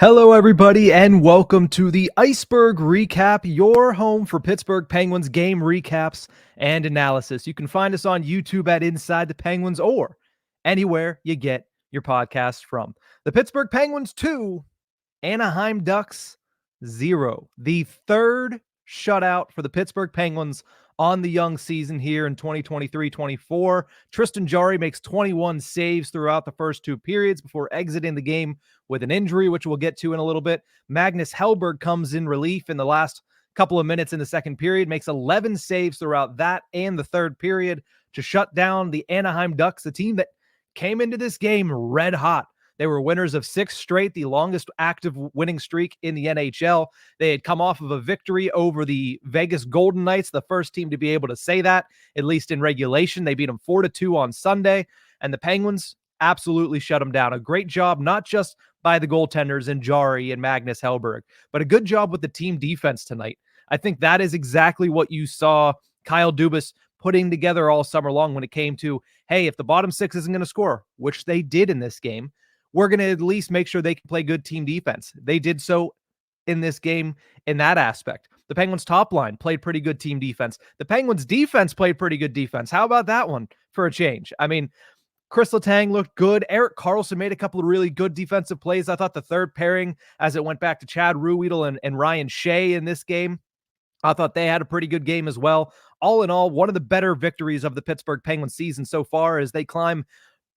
Hello, everybody, and welcome to the Ice-Burgh Recap, your home for Pittsburgh Penguins game recaps and analysis. You can find us on YouTube at Inside the Penguins or anywhere you get your podcast from. The Pittsburgh Penguins 2, Anaheim Ducks 0. The third shutout for the Pittsburgh Penguins on the young season here in 2023-24. Tristan Jarry makes 21 saves throughout the first two periods before exiting the game with an injury, which we'll get to in a little bit. Magnus Hellberg comes in relief in the last couple of minutes in the second period, makes 11 saves throughout that and the third period to shut down the Anaheim Ducks, the team that came into this game red hot. They were winners of 6 straight, the longest active winning streak in the NHL. They had come off of a victory over the Vegas Golden Knights, the first team to be able to say that, at least in regulation. They beat them 4-2 on Sunday, and the Penguins absolutely shut them down. A great job, not just by the goaltenders in Jarry and Magnus Hellberg, but a good job with the team defense tonight. I think that is exactly what you saw Kyle Dubas putting together all summer long when it came to, hey, if the bottom six isn't going to score, which they did in this game, we're going to at least make sure they can play good team defense. They did so in this game in that aspect. The Penguins top line played pretty good team defense. The Penguins defense played pretty good defense. How about that one for a change? I mean, Chris Letang looked good. Erik Karlsson made a couple of really good defensive plays. I thought the third pairing, as it went back to Chad Ruhwedel and Ryan Shea in this game, I thought they had a pretty good game as well. All in all, one of the better victories of the Pittsburgh Penguins season so far as they climb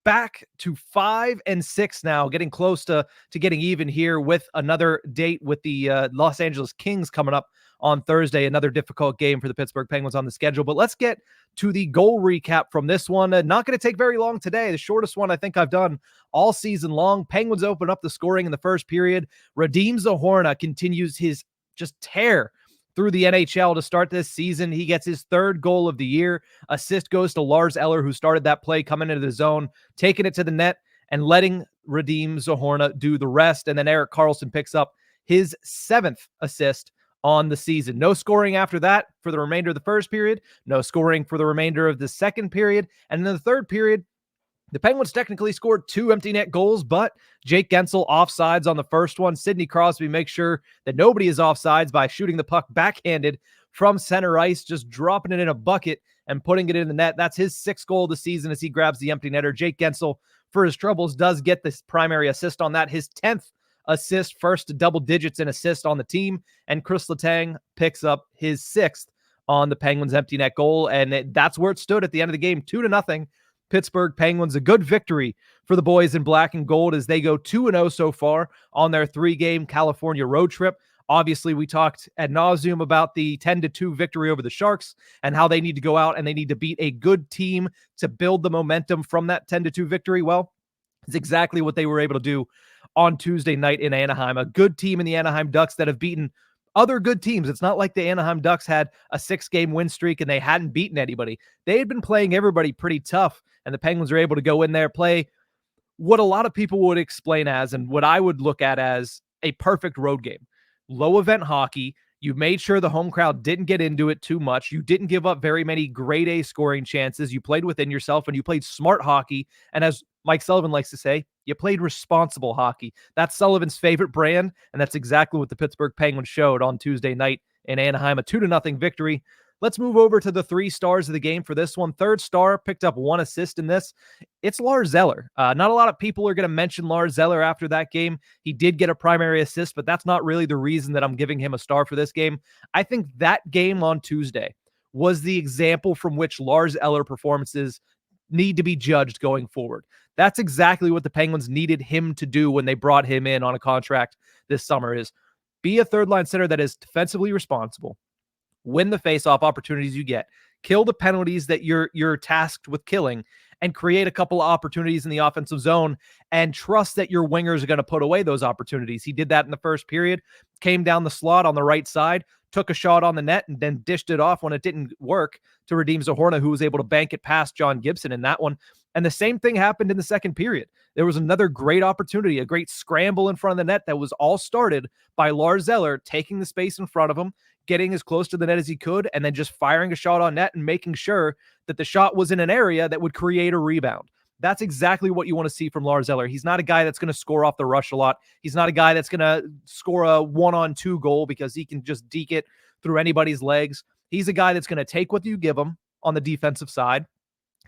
back to 5-6 now, getting close to getting even here with another date with the Los Angeles Kings coming up on Thursday. Another difficult game for the Pittsburgh Penguins on the schedule. But let's get to the goal recap from this one. Not going to take very long today. The shortest one I think I've done all season long. Penguins open up the scoring in the first period. Radim Zohorna continues his just tear through the NHL to start this season. He gets his third goal of the year. Assist goes to Lars Eller, who started that play coming into the zone, taking it to the net and letting Radim Zohorna do the rest. And then Erik Karlsson picks up his 7th assist on the season. No scoring after that for the remainder of the first period. No scoring for the remainder of the second period. And in the third period, the Penguins technically scored 2 empty net goals, but Jake Guentzel offsides on the first one. Sidney Crosby makes sure that nobody is offsides by shooting the puck backhanded from center ice, just dropping it in a bucket and putting it in the net. That's his 6th goal of the season as he grabs the empty netter. Jake Guentzel, for his troubles, does get this primary assist on that. His 10th assist, first to double digits in assist on the team, and Chris Letang picks up his 6th on the Penguins' empty net goal, and that's where it stood at the end of the game, 2-0. Pittsburgh Penguins, a good victory for the boys in black and gold as they go 2-0 so far on their 3-game California road trip. Obviously, we talked ad nauseum about the 10-2 victory over the Sharks and how they need to go out and they need to beat a good team to build the momentum from that 10-2 victory. Well, it's exactly what they were able to do on Tuesday night in Anaheim. A good team in the Anaheim Ducks that have beaten other good teams. It's not like the Anaheim Ducks had a 6-game win streak and they hadn't beaten anybody. They had been playing everybody pretty tough, and the Penguins are able to go in there, play what a lot of people would explain as, and what I would look at as, a perfect road game. Low event hockey. You made sure the home crowd didn't get into it too much. You didn't give up very many grade A scoring chances. You played within yourself and you played smart hockey. And as Mike Sullivan likes to say, you played responsible hockey. That's Sullivan's favorite brand, and that's exactly what the Pittsburgh Penguins showed on Tuesday night in Anaheim, a 2-0 victory. Let's move over to the 3 stars of the game for this one. Third star picked up 1 assist in this. It's Lars Eller. Not a lot of people are going to mention Lars Eller after that game. He did get a primary assist, but that's not really the reason that I'm giving him a star for this game. I think that game on Tuesday was the example from which Lars Eller performances need to be judged going forward. That's exactly what the Penguins needed him to do when they brought him in on a contract this summer, is be a third-line center that is defensively responsible, win the face-off opportunities you get, kill the penalties that you're tasked with killing, and create a couple of opportunities in the offensive zone and trust that your wingers are going to put away those opportunities. He did that in the first period, came down the slot on the right side, took a shot on the net, and then dished it off when it didn't work to Radim Zohorna, who was able to bank it past John Gibson in that one. And the same thing happened in the second period. There was another great opportunity, a great scramble in front of the net that was all started by Lars Eller taking the space in front of him, getting as close to the net as he could, and then just firing a shot on net and making sure that the shot was in an area that would create a rebound. That's exactly what you want to see from Lars Eller. He's not a guy that's going to score off the rush a lot. He's not a guy that's going to score a 1-on-2 goal because he can just deke it through anybody's legs. He's a guy that's going to take what you give him on the defensive side,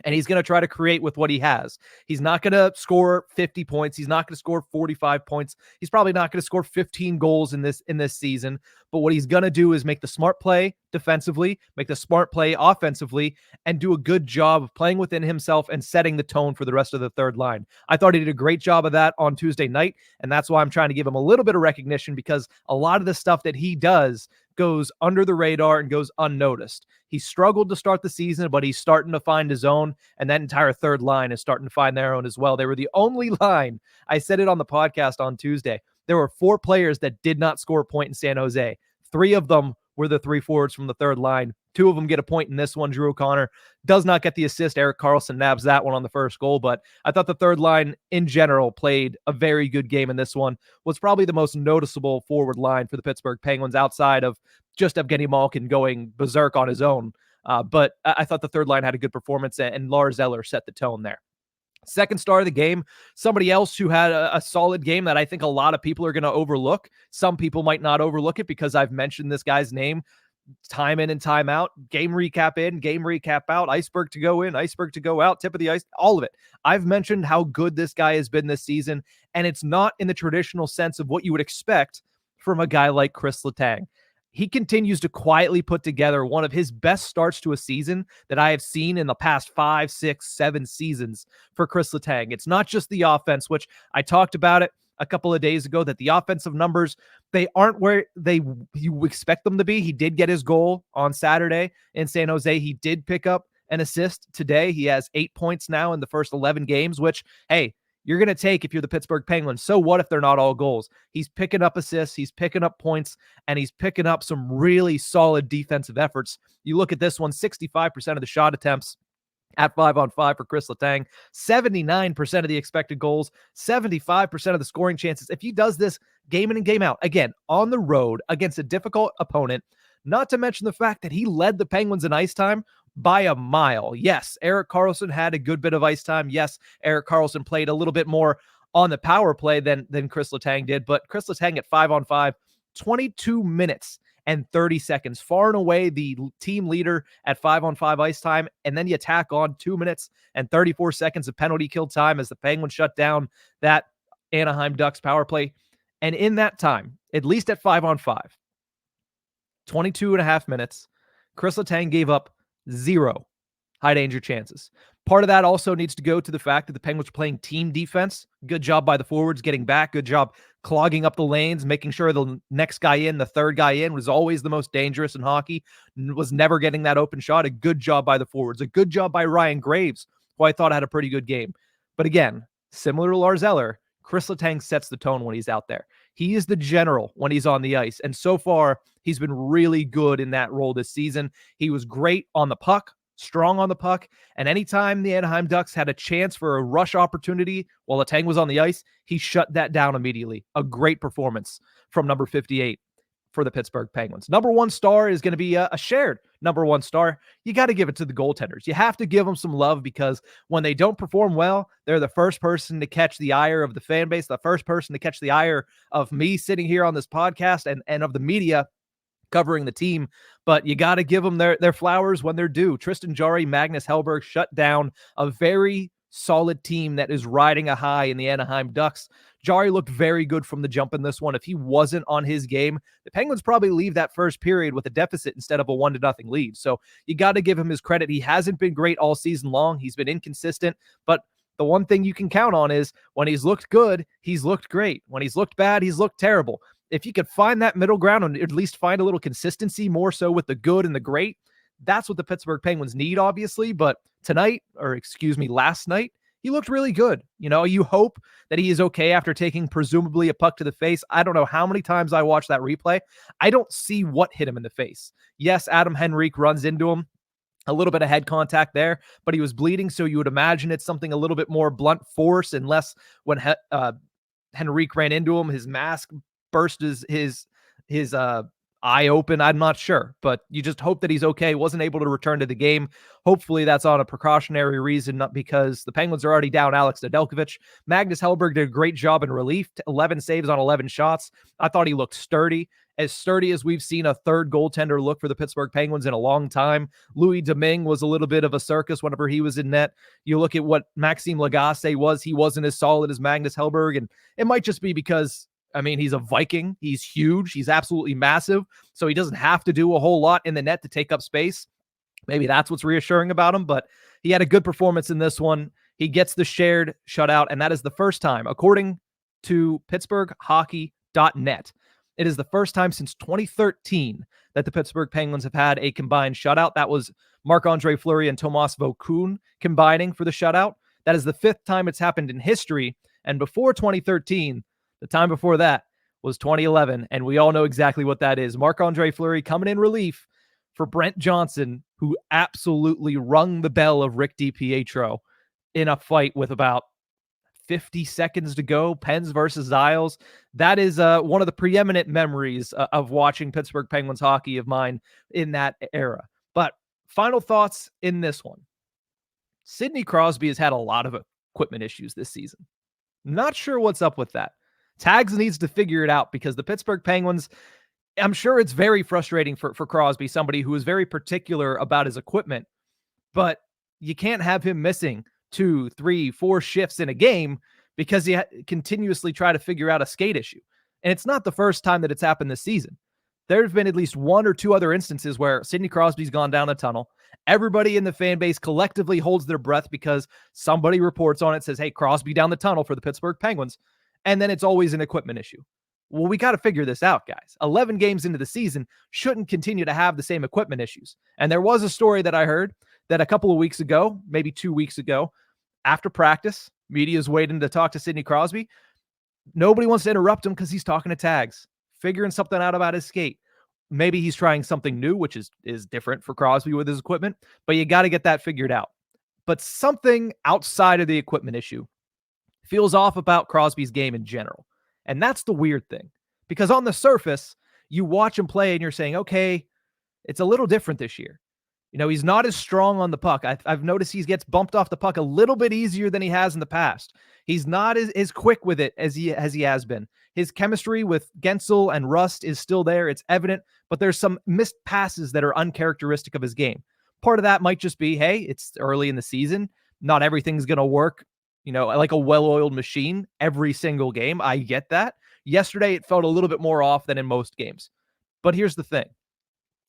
and he's going to try to create with what he has. He's not going to score 50 points. He's not going to score 45 points. He's probably not going to score 15 goals in this season. But what he's going to do is make the smart play defensively, make the smart play offensively, and do a good job of playing within himself and setting the tone for the rest of the third line. I thought he did a great job of that on Tuesday night, and that's why I'm trying to give him a little bit of recognition, because a lot of the stuff that he does goes under the radar and goes unnoticed. He struggled to start the season, but he's starting to find his own, and that entire third line is starting to find their own as well. They were the only line, I said it on the podcast on Tuesday, there were 4 players that did not score a point in San Jose. 3 of them were the 3 forwards from the third line. 2 of them get a point in this one. Drew O'Connor does not get the assist. Erik Karlsson nabs that one on the first goal, but I thought the third line in general played a very good game in this one. Was probably the most noticeable forward line for the Pittsburgh Penguins outside of just Evgeny Malkin going berserk on his own. But I thought the third line had a good performance, and Lars Eller set the tone there. Second star of the game, somebody else who had a solid game that I think a lot of people are going to overlook. Some people might not overlook it because I've mentioned this guy's name time in and time out. Game recap in, game recap out, Ice-Burgh To Go in, Ice-Burgh To Go out, tip of the ice, all of it. I've mentioned how good this guy has been this season, and it's not in the traditional sense of what you would expect from a guy like Chris Letang. He continues to quietly put together one of his best starts to a season that I have seen in the past 5, 6, 7 seasons for Chris Letang. It's not just the offense, which I talked about it a couple of days ago, that the offensive numbers, they aren't where you expect them to be. He did get his goal on Saturday in San Jose. He did pick up an assist today. He has 8 points now in the first 11 games, which, hey, you're going to take if you're the Pittsburgh Penguins. So what if they're not all goals? He's picking up assists, he's picking up points, and he's picking up some really solid defensive efforts. You look at this one, 65% of the shot attempts at 5-on-5 for Chris Letang, 79% of the expected goals, 75% of the scoring chances. If he does this game in and game out, again, on the road against a difficult opponent, not to mention the fact that he led the Penguins in ice time by a mile. Yes, Erik Karlsson had a good bit of ice time. Yes, Erik Karlsson played a little bit more on the power play than Chris Letang did, but Chris Letang at 5-on-5, 22 minutes and 30 seconds, far and away the team leader at 5-on-5 ice time. And then you tack on 2 minutes and 34 seconds of penalty kill time as the Penguins shut down that Anaheim Ducks power play. And in that time, at least at 5-on-5, 22 and a half minutes, Chris Letang gave up 0 high danger chances. Part of that also needs to go to the fact that the Penguins are playing team defense. Good job by the forwards getting back. Good job clogging up the lanes, making sure the next guy in, the third guy in, was always the most dangerous in hockey, was never getting that open shot. A good job by the forwards. A good job by Ryan Graves, who I thought had a pretty good game. But again, similar to Lars Eller, Chris Letang sets the tone when he's out there. He is the general when he's on the ice, and so far, he's been really good in that role this season. He was great on the puck, strong on the puck, and anytime the Anaheim Ducks had a chance for a rush opportunity while Letang was on the ice, he shut that down immediately. A great performance from number 58 for the Pittsburgh Penguins. Number 1 star is going to be a shared number 1 star. You got to give it to the goaltenders. You have to give them some love, because when they don't perform well, they're the first person to catch the ire of the fan base, the first person to catch the ire of me sitting here on this podcast and of the media covering the team. But you got to give them their flowers when they're due. Tristan Jarry, Magnus Hellberg shut down a very solid team that is riding a high in the Anaheim Ducks. Jarry looked very good from the jump in this one. If he wasn't on his game, the Penguins probably leave that first period with a deficit instead of a 1-0 lead. So you got to give him his credit. He hasn't been great all season long. He's been inconsistent, but the one thing you can count on is when he's looked good, he's looked great. When he's looked bad, he's looked terrible. If you could find that middle ground and at least find a little consistency, more so with the good and the great, that's what the Pittsburgh Penguins need, obviously. But last night, he looked really good. You know, you hope that he is okay after taking presumably a puck to the face. I don't know how many times I watched that replay. I don't see what hit him in the face. Yes, Adam Henrique runs into him. A little bit of head contact there, but he was bleeding, so you would imagine it's something a little bit more blunt force, and less when Henrique ran into him. His mask burst his eye open, I'm not sure, but you just hope that he's okay. Wasn't able to return to the game. Hopefully that's on a precautionary reason, not because the Penguins are already down Alex Nedeljkovic. Magnus Hellberg did a great job in relief, 11 saves on 11 shots. I thought he looked sturdy as we've seen a third goaltender look for the Pittsburgh Penguins in a long time. Louis Domingue was a little bit of a circus whenever he was in net. You look at what Maxime Lagacé was, he wasn't as solid as Magnus Hellberg, and it might just be because he's a Viking. He's huge. He's absolutely massive. So he doesn't have to do a whole lot in the net to take up space. Maybe that's what's reassuring about him, but he had a good performance in this one. He gets the shared shutout, and that is the first time, according to PittsburghHockey.net, it is the first time since 2013 that the Pittsburgh Penguins have had a combined shutout. That was Marc-Andre Fleury and Tomas Vokoun combining for the shutout. That is the fifth time it's happened in history, and before 2013, the time before that was 2011, and we all know exactly what that is. Marc-Andre Fleury coming in relief for Brent Johnson, who absolutely rung the bell of Rick DiPietro in a fight with about 50 seconds to go, Pens versus Isles. That is one of the preeminent memories of watching Pittsburgh Penguins hockey of mine in that era. But final thoughts in this one. Sidney Crosby has had a lot of equipment issues this season. Not sure what's up with that. Tags needs to figure it out because the Pittsburgh Penguins, I'm sure it's very frustrating for Crosby, somebody who is very particular about his equipment, but you can't have him missing 2, 3, 4 shifts in a game because you continuously try to figure out a skate issue. And it's not the first time that it's happened this season. There's been at least 1 or 2 other instances where Sidney Crosby's gone down the tunnel. Everybody in the fan base collectively holds their breath because somebody reports on it, says, hey, Crosby down the tunnel for the Pittsburgh Penguins. And then it's always an equipment issue. Well, we got to figure this out, guys. 11 games into the season shouldn't continue to have the same equipment issues. And there was a story that I heard that a couple of weeks ago, maybe 2 weeks ago, after practice, media's waiting to talk to Sidney Crosby. Nobody wants to interrupt him because he's talking to Tags, figuring something out about his skate. Maybe he's trying something new, which is different for Crosby with his equipment, but you got to get that figured out. But something outside of the equipment issue feels off about Crosby's game in general. And that's the weird thing. Because on the surface, you watch him play and you're saying, okay, it's a little different this year. He's not as strong on the puck. I've noticed he gets bumped off the puck a little bit easier than he has in the past. He's not as quick with it as he has been. His chemistry with Gensel and Rust is still there. It's evident, but there's some missed passes that are uncharacteristic of his game. Part of that might just be, hey, it's early in the season. Not everything's going to work, like a well-oiled machine every single game. I get that. Yesterday, it felt a little bit more off than in most games. But here's the thing.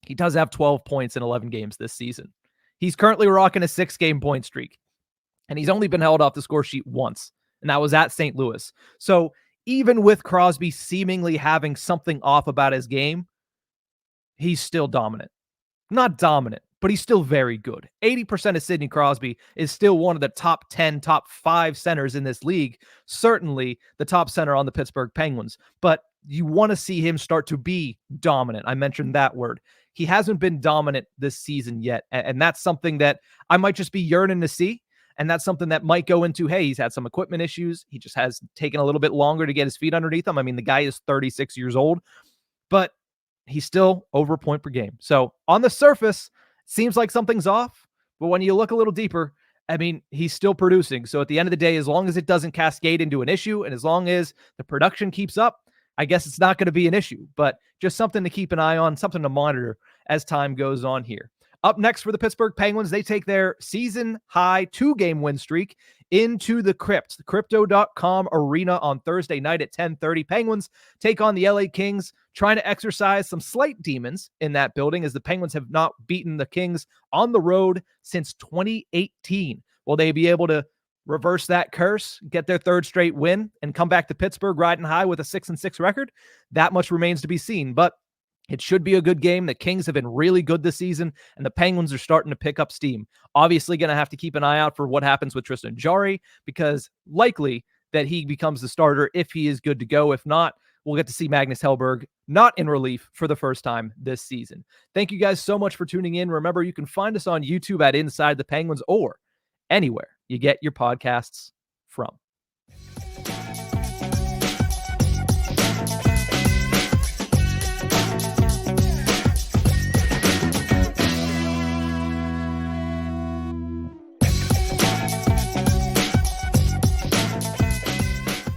He does have 12 points in 11 games this season. He's currently rocking a 6-game point streak. And he's only been held off the score sheet once. And that was at St. Louis. So even with Crosby seemingly having something off about his game, he's still dominant. Not dominant, but he's still very good. 80% of Sidney Crosby is still one of the top 10, top 5 centers in this league. Certainly the top center on the Pittsburgh Penguins. But you want to see him start to be dominant. I mentioned that word. He hasn't been dominant this season yet. And that's something that I might just be yearning to see. And that's something that might go into, hey, he's had some equipment issues. He just has taken a little bit longer to get his feet underneath him. The guy is 36 years old, but he's still over a point per game. So on the surface, seems like something's off. But when you look a little deeper, he's still producing. So at the end of the day, as long as it doesn't cascade into an issue and as long as the production keeps up, I guess it's not going to be an issue, but just something to keep an eye on, something to monitor as time goes on here. Up next for the Pittsburgh Penguins, they take their season-high 2-game win streak into the Crypt, the Crypto.com arena on Thursday night at 10:30. Penguins take on the LA Kings, trying to exercise some slight demons in that building as the Penguins have not beaten the Kings on the road since 2018. Will they be able to reverse that curse, get their 3rd straight win, and come back to Pittsburgh riding high with a 6-6 record? That much remains to be seen, but it should be a good game. The Kings have been really good this season, and the Penguins are starting to pick up steam. Obviously going to have to keep an eye out for what happens with Tristan Jarry, because likely that he becomes the starter if he is good to go. If not, we'll get to see Magnus Hellberg not in relief for the first time this season. Thank you guys so much for tuning in. Remember, you can find us on YouTube at Inside the Penguins or anywhere you get your podcasts from.